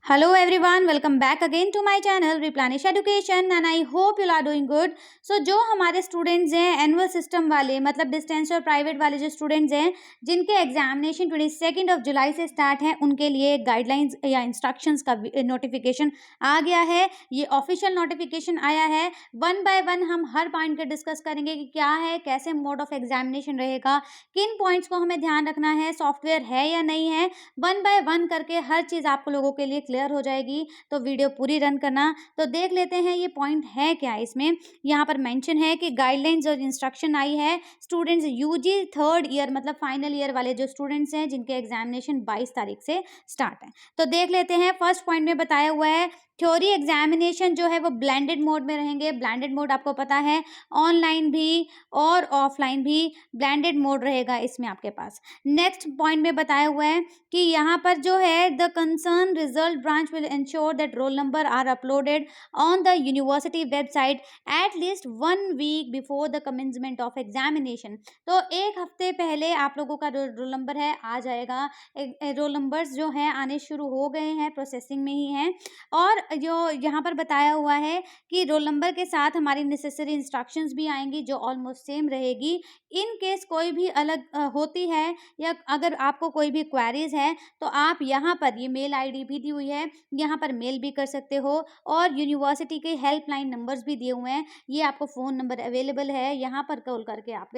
Hello everyone, welcome back again to my channel Replenish Education and I hope you are doing good. So जो हमारे students हैं annual system वाले मतलब distance और private वाले जो स्टूडेंट्स हैं जिनके एग्जामिनेशन 22 जुलाई से स्टार्ट है उनके लिए गाइडलाइंस या इंस्ट्रक्शंस का नोटिफिकेशन आ गया है। ये ऑफिशियल नोटिफिकेशन आया है। वन बाय वन हम हर पॉइंट का डिस्कस करेंगे कि क्या है, कैसे मोड ऑफ एग्जामिनेशन रहेगा, किन पॉइंट्स को हमें ध्यान रखना है, सॉफ्टवेयर है या नहीं है। वन बाय वन करके हर चीज़ आप लोगों के लिए क्लियर हो जाएगी, तो वीडियो पूरी रन करना। तो देख लेते हैं ये पॉइंट है क्या। इसमें यहाँ पर मेंशन है कि गाइडलाइंस और इंस्ट्रक्शन आई है स्टूडेंट्स यूजी थर्ड ईयर मतलब फाइनल ईयर वाले जो स्टूडेंट्स हैं जिनके एग्जामिनेशन 22 तारीख से स्टार्ट है। तो देख लेते हैं। फर्स्ट पॉइंट में बताया हुआ है थ्योरी एग्जामिनेशन जो है वो ब्लेंडेड मोड में रहेंगे। ब्लेंडेड मोड आपको पता है ऑनलाइन भी और ऑफलाइन भी ब्लेंडेड मोड रहेगा इसमें आपके पास। नेक्स्ट पॉइंट में बताया हुआ है कि यहाँ पर जो है the concern result branch will ensure that roll number are uploaded on the university website at least 1 week before the commencement of examination. तो एक हफ्ते पहले आप लोगों का रोल नंबर है आ जाएगा। रोल नंबर्स जो हैं आने शुरू हो गए हैं, प्रोसेसिंग में ही हैं। और जो यहाँ पर बताया हुआ है कि रोल नंबर के साथ हमारी नेसेसरी इंस्ट्रक्शंस भी आएंगी जो ऑलमोस्ट सेम रहेगी। इन केस कोई भी अलग होती है या अगर आपको कोई भी क्वेरीज है तो आप यहाँ पर ये मेल आईडी भी दी हुई है, यहाँ पर मेल भी कर सकते हो और यूनिवर्सिटी के हेल्पलाइन नंबर्स भी दिए हुए हैं। ये आपको फ़ोन नंबर अवेलेबल है, यहाँ पर कॉल करके आप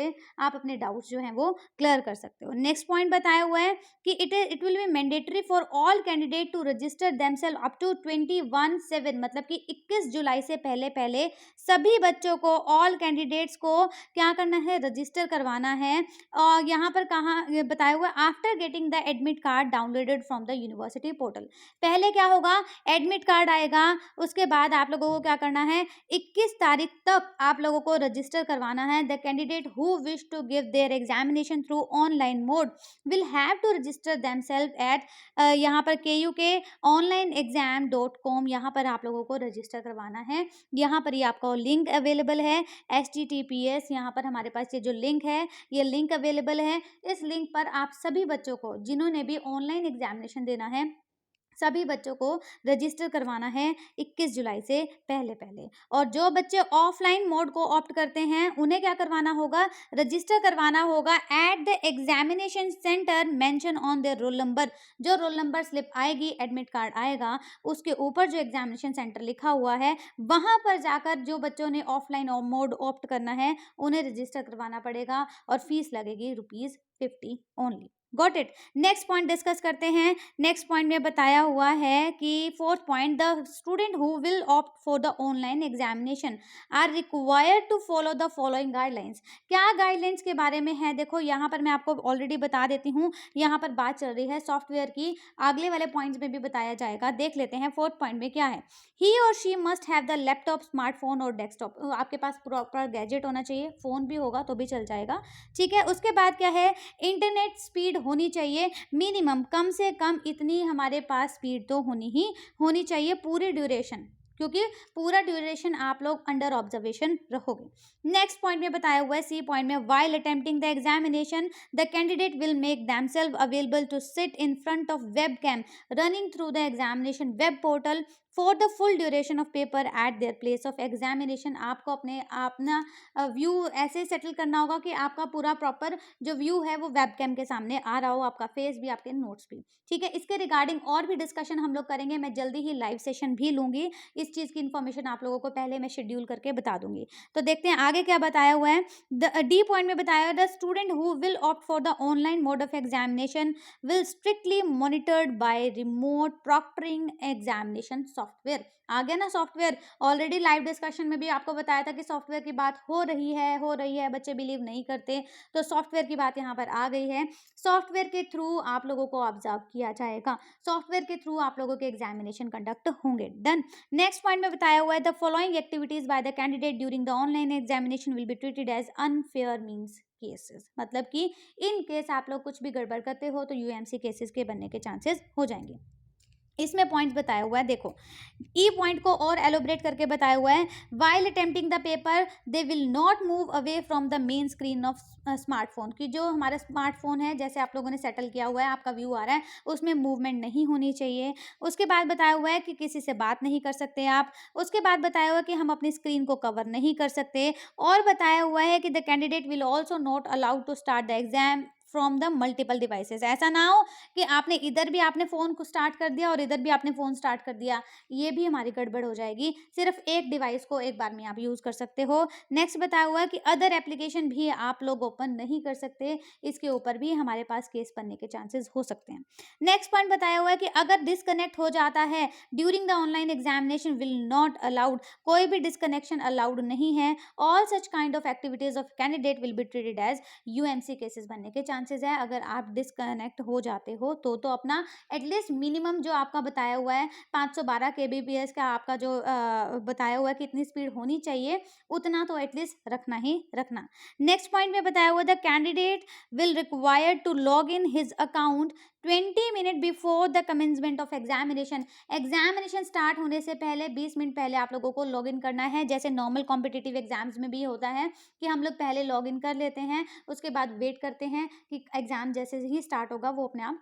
अपने डाउट्स जो हैं वो क्लियर कर सकते हो। नेक्स्ट पॉइंट बताया हुआ है कि it will be mandatory for all candidate to register themselves up to 21/7 मतलब कि 21 जुलाई से पहले पहले सभी बच्चों को, ऑल कैंडिडेट्स को क्या करना है, रजिस्टर करवाना है। और यहाँ पर कहाँ बताया हुआ है after getting the admit card downloaded from the university portal. पहले क्या होगा, एडमिट कार्ड आएगा, उसके बाद आप लोगों को क्या करना है 21 तारीख तक आप लोगों को रजिस्टर करवाना है। The candidate who wish to give their examination through online mode will have to register themselves at यहाँ पर KUK-onlineexam.com यहाँ पर आप लोगों को रजिस्टर करवाना है। यहाँ पर ये आपका लिंक अवेलेबल है HTTPS। यहाँ पर हमारे पास ये जो लिंक है ये लिंक अवेलेबल है। इस लिंक पर आप सभी बच्चों को जिन्होंने भी ऑनलाइन एग्जामिनेशन देना है सभी बच्चों को रजिस्टर करवाना है 21 जुलाई से पहले पहले। और जो बच्चे ऑफलाइन मोड को ऑप्ट करते हैं उन्हें क्या करवाना होगा, रजिस्टर करवाना होगा at the examination centre mention on their roll number. जो रोल नंबर स्लिप आएगी, एडमिट कार्ड आएगा, उसके ऊपर जो एग्जामिनेशन सेंटर लिखा हुआ है वहाँ पर जाकर जो बच्चों ने ऑफलाइन मोड ऑप्ट करना है उन्हें रजिस्टर करवाना पड़ेगा और फीस लगेगी ₹50 only. Got it. Next point discuss करते हैं। नेक्स्ट पॉइंट में बताया हुआ है कि fourth point the student who will opt for the online examination are required to follow the following guidelines. क्या गाइडलाइंस के बारे में है, देखो यहाँ पर मैं आपको ऑलरेडी बता देती हूँ। यहाँ पर बात चल रही है सॉफ्टवेयर की, अगले वाले पॉइंट्स में भी बताया जाएगा। देख लेते हैं फोर्थ पॉइंट में क्या है। ही or she must have the laptop, smartphone और डेस्कटॉप। आपके पास प्रॉपर गैजेट होना चाहिए, फोन भी होगा तो भी चल जाएगा, ठीक है। उसके बाद क्या है, इंटरनेट स्पीड होनी चाहिए मिनिमम, कम से कम इतनी हमारे पास स्पीड तो होनी चाहिए पूरी ड्यूरेशन, क्योंकि पूरा ड्यूरेशन आप लोग अंडर ऑब्जर्वेशन रहोगे। नेक्स्ट पॉइंट में बताया हुआ है सी पॉइंट में, while attempting the examination the candidate will make themselves available to sit in front of web cam running through the examination web portal for the full duration of paper at their place of examination. आपको अपना view ऐसे settle करना होगा कि आपका पूरा proper जो view है वो वेब कैम के सामने आ रहा हो, आपका फेस भी, आपके नोट्स भी, ठीक है। इसके रिगार्डिंग और भी डिस्कशन हम लोग करेंगे। मैं जल्दी ही लाइव सेशन भी लूंगी, इस चीज़ की इन्फॉर्मेशन आप लोगों को पहले मैं शेड्यूल करके बता दूंगी। तो देखते हैं आगे क्या बताया हुआ है। डी पॉइंट में बताया the student who will opt for the online mode of examination will strictly monitored by remote proctoring examination software. आ गया ना सॉफ्टवेयर, ऑलरेडी लाइव डिस्कशन में भी आपको बताया था कि सॉफ्टवेयर की बात हो रही है, बच्चे बिलीव नहीं करते, तो सॉफ्टवेयर की बात यहाँ पर आ गई है। सॉफ्टवेयर के थ्रू आप लोगों को ऑब्जर्व किया जाएगा, सॉफ्टवेयर के थ्रू आप लोगों के एग्जामिनेशन कंडक्ट होंगे। डन। नेक्स्ट पॉइंट में बताया हुआ है the following activities by the candidate during the online examination will be treated as unfair means cases. मतलब कि इन केस आप लोग कुछ भी गड़बड़ करते हो तो यूएमसी केसेस के बनने के चांसेस हो जाएंगे। इसमें पॉइंट्स बताया हुआ है, देखो ई पॉइंट को और एलोबरेट करके बताया हुआ है, while attempting the paper they will not move away from the main screen of smartphone, कि जो हमारा स्मार्टफोन है जैसे आप लोगों ने सेटल किया हुआ है, आपका व्यू आ रहा है, उसमें मूवमेंट नहीं होनी चाहिए। उसके बाद बताया हुआ है कि किसी से बात नहीं कर सकते आप। उसके बाद बताया हुआ है कि हम अपनी स्क्रीन को कवर नहीं कर सकते। और बताया हुआ है कि the candidate will also not allowed to start the exam from the multiple devices, ऐसा ना हो कि आपने इधर भी आपने फ़ोन को स्टार्ट कर दिया और इधर भी आपने फ़ोन स्टार्ट कर दिया, ये भी हमारी गड़बड़ हो जाएगी। सिर्फ एक डिवाइस को एक बार में आप यूज़ कर सकते हो। नेक्स्ट बताया हुआ है कि अदर एप्लीकेशन भी आप लोग ओपन नहीं कर सकते, इसके ऊपर भी हमारे पास केस बनने के चांसेस हो सकते हैं। नेक्स्ट पॉइंट बताया हुआ है कि अगर डिस्कनेक्ट हो जाता है during the online examination will not allowed, कोई भी डिस्कनेक्शन अलाउड नहीं है। All such kind of activities of candidate will be treated as UMC cases बनने के चांसेस है। अगर आप डिस्कनेक्ट हो जाते हो तो अपना एटलीस्ट मिनिमम जो आपका बताया हुआ है 512 केबीपीएस का आपका जो बताया हुआ है कि इतनी स्पीड होनी चाहिए, उतना तो एटलीस्ट रखना ही रखना। नेक्स्ट पॉइंट में बताया हुआ the candidate will required to log in his account 20 minute before the commencement of examination, examination start होने से पहले 20 मिनट पहले आप लोगों को लॉग इन करना है। जैसे नॉर्मल कॉम्पिटिटिव एग्जाम्स में भी होता है कि हम लोग पहले लॉग इन कर लेते हैं, उसके बाद वेट करते हैं कि एग्जाम जैसे ही स्टार्ट होगा वो अपने आप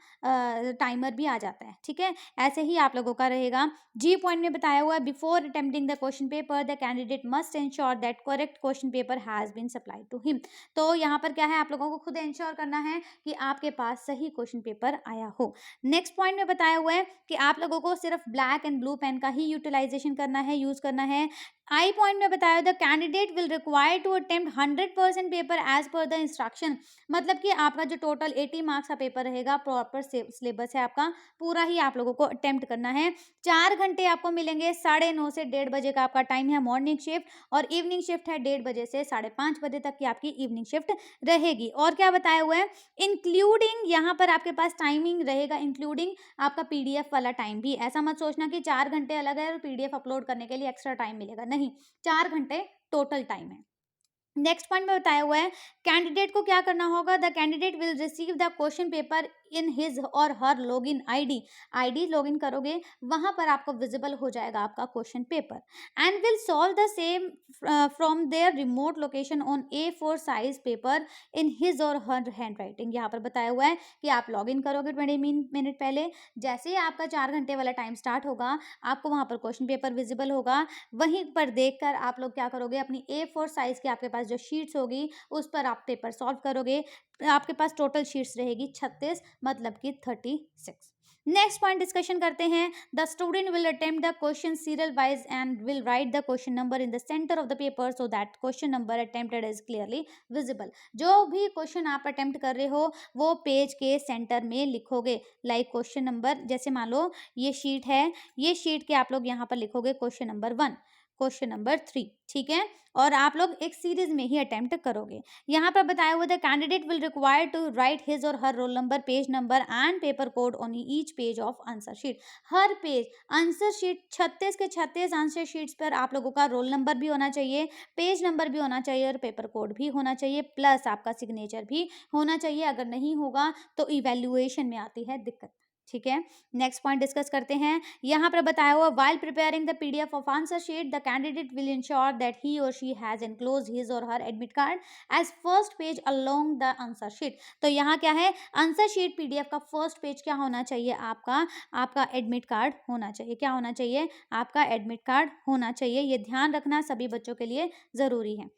टाइमर भी आ जाता है, ठीक है। ऐसे ही आप लोगों का रहेगा। जी पॉइंट में बताया हुआ है before attempting the question paper the candidate must ensure that correct question paper has been supplied to him, तो यहाँ पर क्या है, आप लोगों को खुद इंश्योर करना है कि आपके पास सही क्वेश्चन पेपर आया हो। नेक्स्ट पॉइंट में बताया हुआ है कि आप लोगों को सिर्फ ब्लैक एंड ब्लू पेन का ही यूटिलाइजेशन करना है, यूज करना है। आई पॉइंट में बताया the candidate will require to attempt 100% paper as per the instruction, मतलब कि आपका जो टोटल 80 मार्क्स का पेपर रहेगा, प्रॉपर सिलेबस है आपका, पूरा ही आप लोगों को अटेम्प्ट करना है। 4 घंटे आपको मिलेंगे, 9:30 से 1:30 बजे का आपका टाइम है मॉर्निंग शिफ्ट, और इवनिंग शिफ्ट है 1:30 बजे से 5:30 बजे तक की आपकी इवनिंग शिफ्ट रहेगी। और क्या बताया हुआ है, इंक्लूडिंग यहाँ पर आपके पास टाइमिंग रहेगा, इंक्लूडिंग आपका पीडीएफ वाला टाइम भी। ऐसा मत सोचना कि 4 घंटे अलग है और पीडीएफ अपलोड करने के लिए एक्स्ट्रा टाइम मिलेगा, नहीं, 4 घंटे टोटल टाइम है। नेक्स्ट पॉइंट में बताया हुआ है कैंडिडेट को क्या करना होगा, the candidate will receive the question paper in his और हर लॉगिन आईडी लॉगिन करोगे वहां पर आपको विजिबल हो जाएगा आपका question paper, and will solve the same from their remote location on A4 size paper in his और हर हैंड राइटिंग। यहाँ पर बताया हुआ है कि आप लॉगिन करोगे 20 मिनट पहले, जैसे ही आपका 4 घंटे वाला टाइम स्टार्ट होगा आपको वहां पर क्वेश्चन पेपर विजिबल होगा, वहीं पर देखकर आप लोग क्या करोगे, अपनी A4 साइज के आपके पास जो शीट्स होगी उस पर आप पेपर सॉल्व करोगे। आपके पास टोटल शीट्स रहेगी 36, मतलब कि 36। नेक्स्ट पॉइंट डिस्कशन करते हैं, the student will attempt the question serial wise and will write the question number in the centre of the paper so that question number attempted is clearly visible. जो भी question आप attempt कर रहे हो वो page के centre में लिखोगे, लाइक क्वेश्चन नंबर, जैसे मान लो ये शीट है, ये शीट के आप लोग यहाँ पर लिखोगे क्वेश्चन नंबर 1, क्वेश्चन नंबर 3, ठीक है, और आप लोग एक सीरीज में ही अटेम्प्ट करोगे। यहाँ पर बताया हुआ the candidate will require to write his और her roll number, page number and paper code on each page of answer sheet. हर पेज आंसर शीट 36 के 36 आंसर शीट्स पर आप लोगों का रोल नंबर भी होना चाहिए, पेज नंबर भी होना चाहिए और पेपर कोड भी होना चाहिए, प्लस आपका सिग्नेचर भी होना चाहिए। अगर नहीं होगा तो इवैल्यूएशन में आती है दिक्कत, ठीक है। नेक्स्ट पॉइंट डिस्कस करते हैं, यहाँ पर बताया हुआ while preparing the PDF of answer sheet the candidate will ensure that he or she has enclose his और her admit card as first page along the answer sheet. तो यहाँ क्या है, आंसर शीट पीडीएफ का first page क्या होना चाहिए, आपका एडमिट कार्ड होना चाहिए। क्या होना चाहिए, आपका एडमिट कार्ड होना चाहिए, ये ध्यान रखना सभी बच्चों के लिए जरूरी है।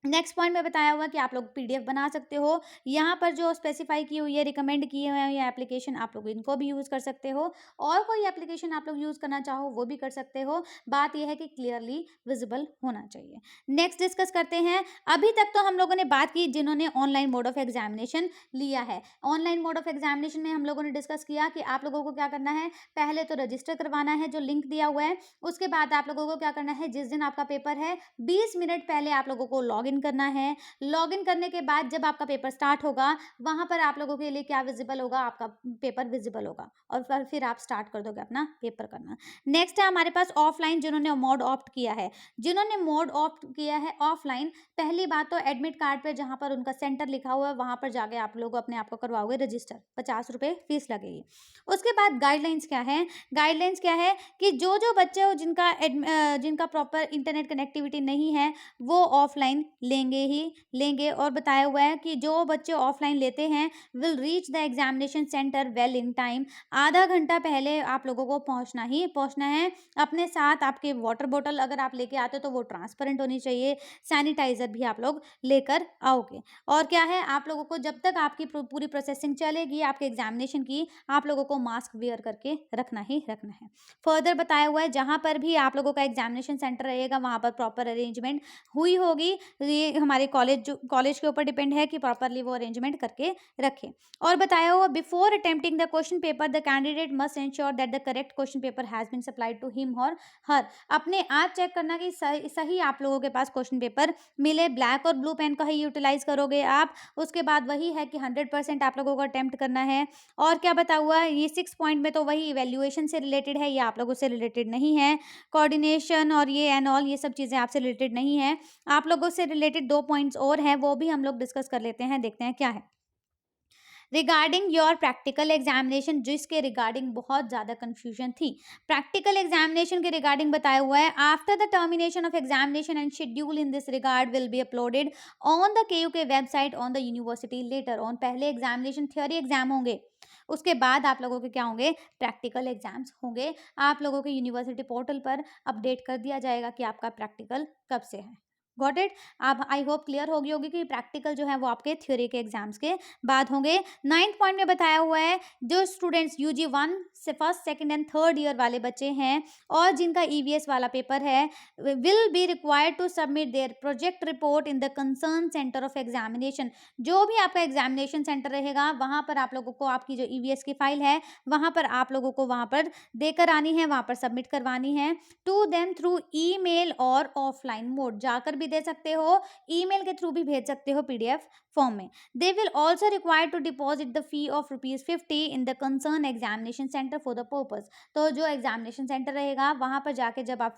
नेक्स्ट पॉइंट में बताया हुआ कि आप लोग पीडीएफ बना सकते हो, यहाँ पर जो स्पेसिफाई की हुई है, रिकमेंड किए हुए हैं ये एप्लीकेशन, आप लोग इनको भी यूज़ कर सकते हो, और कोई एप्लीकेशन आप लोग यूज़ करना चाहो वो भी कर सकते हो। बात यह है कि क्लियरली विजिबल होना चाहिए। नेक्स्ट डिस्कस करते हैं, अभी तक तो हम लोगों ने बात की जिन्होंने ऑनलाइन मोड ऑफ एग्जामिनेशन लिया है। ऑनलाइन मोड ऑफ एग्जामिनेशन में हम लोगों ने डिस्कस किया कि आप लोगों को क्या करना है, पहले तो रजिस्टर करवाना है जो लिंक दिया हुआ है, उसके बाद आप लोगों को क्या करना है, जिस दिन आपका पेपर है 20 मिनट पहले आप लोगों को लॉग लॉगिन करना है। लॉगिन करने के बाद जब आपका पेपर स्टार्ट होगा, वहाँ पर आप लोगों के लिए क्या विज़िबल होगा, आपका पेपर विज़िबल होगा और फिर आप स्टार्ट कर दोगे अपना पेपर करना। नेक्स्ट है हमारे पास ऑफलाइन, जिन्होंने मोड ऑप्ट किया है। जिन्होंने मोड ऑप्ट किया है ऑफलाइन, पहली बात तो एडमिट कार्ड पे जहाँ पर उनका सेंटर लिखा हुआ है, वहाँ पर जाके आप लोग अपने आप को करवाओगे रजिस्टर, 50 रुपये फीस लगेगी। उसके बाद गाइडलाइंस क्या है? गाइडलाइंस क्या है कि जो बच्चे हो जिनका प्रॉपर इंटरनेट कनेक्टिविटी नहीं है, वो ऑफलाइन लेंगे ही लेंगे। और बताया हुआ है कि जो बच्चे ऑफलाइन लेते हैं will reach the examination centre well in time. आधा घंटा पहले आप लोगों को पहुंचना ही पहुंचना है। अपने साथ आपके वाटर बोतल अगर आप लेके आते हो तो वो ट्रांसपेरेंट होनी चाहिए। सैनिटाइजर भी आप लोग लेकर आओगे। और क्या है, आप लोगों को जब तक आपकी पूरी प्रोसेसिंग चलेगी आपके एग्जामिनेशन की, आप लोगों को मास्क वेयर करके रखना ही रखना है। फर्दर बताया हुआ है जहां पर भी आप लोगों का एग्जामिनेशन सेंटर रहेगा वहां पर प्रॉपर अरेंजमेंट हुई होगी। ये हमारे कॉलेज के ऊपर डिपेंड है कि प्रॉपरली वो अरेंजमेंट करके रखें। और बताया हुआ before attempting the question paper the candidate must ensure that the correct question paper has been supplied to him और हर। अपने आप चेक करना कि सही आप लोगों के पास क्वेश्चन पेपर मिले। ब्लैक और ब्लू पेन का ही यूटिलाइज करोगे आप। उसके बाद वही है कि 100% आप लोगों को अटेम्प्ट करना है। और क्या बता हुआ है, ये 6 पॉइंट में तो वही इवैल्यूएशन से रिलेटेड है, ये आप लोगों से रिलेटेड नहीं है। कोऑर्डिनेशन और ये एंड ऑल ये सब चीज़ें आपसे रिलेटेड नहीं है। आप लोगों से रिलेटेड 2 पॉइंट्स और हैं, वो भी हम लोग डिस्कस कर लेते हैं, देखते हैं क्या है। रिगार्डिंग योर प्रैक्टिकल एग्जामिनेशन, जिसके रिगार्डिंग बहुत ज़्यादा कन्फ्यूजन थी। प्रैक्टिकल एग्जामिनेशन के रिगार्डिंग बताया हुआ है, after the termination of examination and schedule in this regard will be uploaded on the KUK website on the university later on. पहले examination theory exam होंगे, उसके बाद आप लोगों के क्या होंगे, प्रैक्टिकल एग्जाम्स होंगे। आप लोगों के यूनिवर्सिटी पोर्टल पर अपडेट कर दिया जाएगा कि आपका प्रैक्टिकल कब से है। Got it. आप आई होप क्लियर होगी होगी कि प्रैक्टिकल जो है वो आपके थ्योरी के एग्जाम्स के बाद होंगे। 9th पॉइंट में बताया हुआ है, जो स्टूडेंट्स UG1 से first second and third year वाले बच्चे हैं और जिनका EVS वाला पेपर है, will be required to submit their project report in the concern centre of examination. जो भी आपका एग्जामिनेशन सेंटर रहेगा वहां पर आप लोगों को आपकी जो EVS की फाइल है वहां पर आप लोगों को वहां पर देकर आनी है, वहां पर सबमिट करवानी है। टू देम थ्रू ईमेल और ऑफलाइन मोड, जाकर भी दे सकते हो, ईमेल के थ्रू भी भेज सकते हो PDF फॉर्म में। They will also require to deposit the fee of ₹50 in the concern examination centre for the purpose. तो जो एग्जामिनेशन सेंटर रहेगा वहां पर जाके जब आप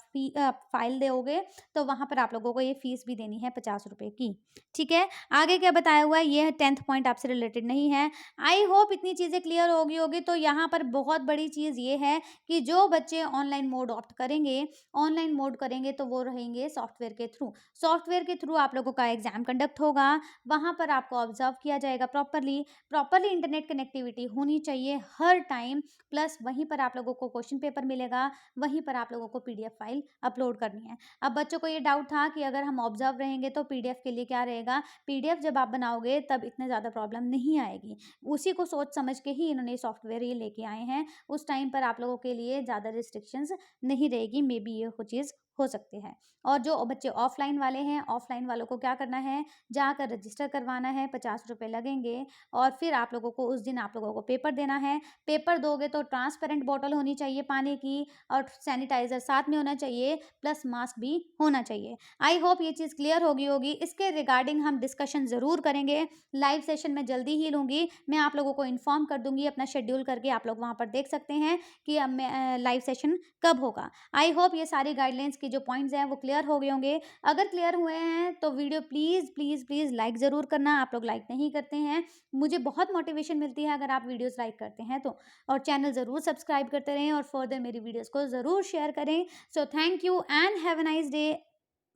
फाइल दोगे तो वहां पर आप लोगों को ये फीस भी देनी है 50 रुपए की। ठीक है, आगे क्या बताया हुआ है, ये 10th पॉइंट आपसे रिलेटेड नहीं है। आई होप इतनी चीजें क्लियर होगी। तो यहाँ पर बहुत बड़ी चीज ये है कि जो बच्चे ऑनलाइन मोड ऑप्ट करेंगे तो वो रहेंगे सॉफ्टवेयर के थ्रू। सॉफ्टवेयर के थ्रू आप लोगों का एग्जाम कंडक्ट होगा, वहां पर आपको ऑब्जर्व किया जाएगा प्रॉपरली इंटरनेट कनेक्टिविटी होनी चाहिए हर टाइम। प्लस वहीं पर आप लोगों को क्वेश्चन पेपर मिलेगा, वहीं पर आप लोगों को PDF फाइल अपलोड करनी है। अब बच्चों को ये डाउट था कि अगर हम ऑब्जर्व रहेंगे तो PDF के लिए क्या रहेगा, PDF जब आप बनाओगे तब इतने ज़्यादा प्रॉब्लम नहीं आएगी। उसी को सोच समझ के ही इन्होंने सॉफ्टवेयर ये लेके आए हैं। उस टाइम पर आप लोगों के लिए ज़्यादा रिस्ट्रिक्शंस नहीं रहेगी, मे बी ये चीज़ हो सकते हैं। और जो बच्चे ऑफलाइन वाले हैं, ऑफलाइन वालों को क्या करना है, जाकर रजिस्टर करवाना है, 50 रुपये लगेंगे। और फिर आप लोगों को उस दिन आप लोगों को पेपर देना है। पेपर दोगे तो ट्रांसपेरेंट बॉटल होनी चाहिए पानी की, और सैनिटाइजर साथ में होना चाहिए, प्लस मास्क भी होना चाहिए। आई होप ये चीज़ क्लियर होगी। इसके रिगार्डिंग हम डिस्कशन ज़रूर करेंगे। लाइव सेशन में जल्दी ही लूँगी, मैं आप लोगों को इन्फॉर्म कर दूंगी अपना शेड्यूल करके। आप लोग वहाँ पर देख सकते हैं कि अब मैं लाइव सेशन कब होगा। आई होप ये सारी गाइडलाइंस की जो पॉइंट्स हैं वो क्लियर हो गए होंगे। अगर क्लियर हुए हैं तो वीडियो प्लीज़ लाइक ज़रूर करना। आप लोग लाइक नहीं करते हैं, मुझे बहुत मोटिवेशन मिलती है अगर आप वीडियोस लाइक करते हैं तो। और चैनल ज़रूर सब्सक्राइब करते रहें और फर्दर मेरी वीडियोस को ज़रूर शेयर करें। So thank you and have a nice day.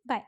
Bye.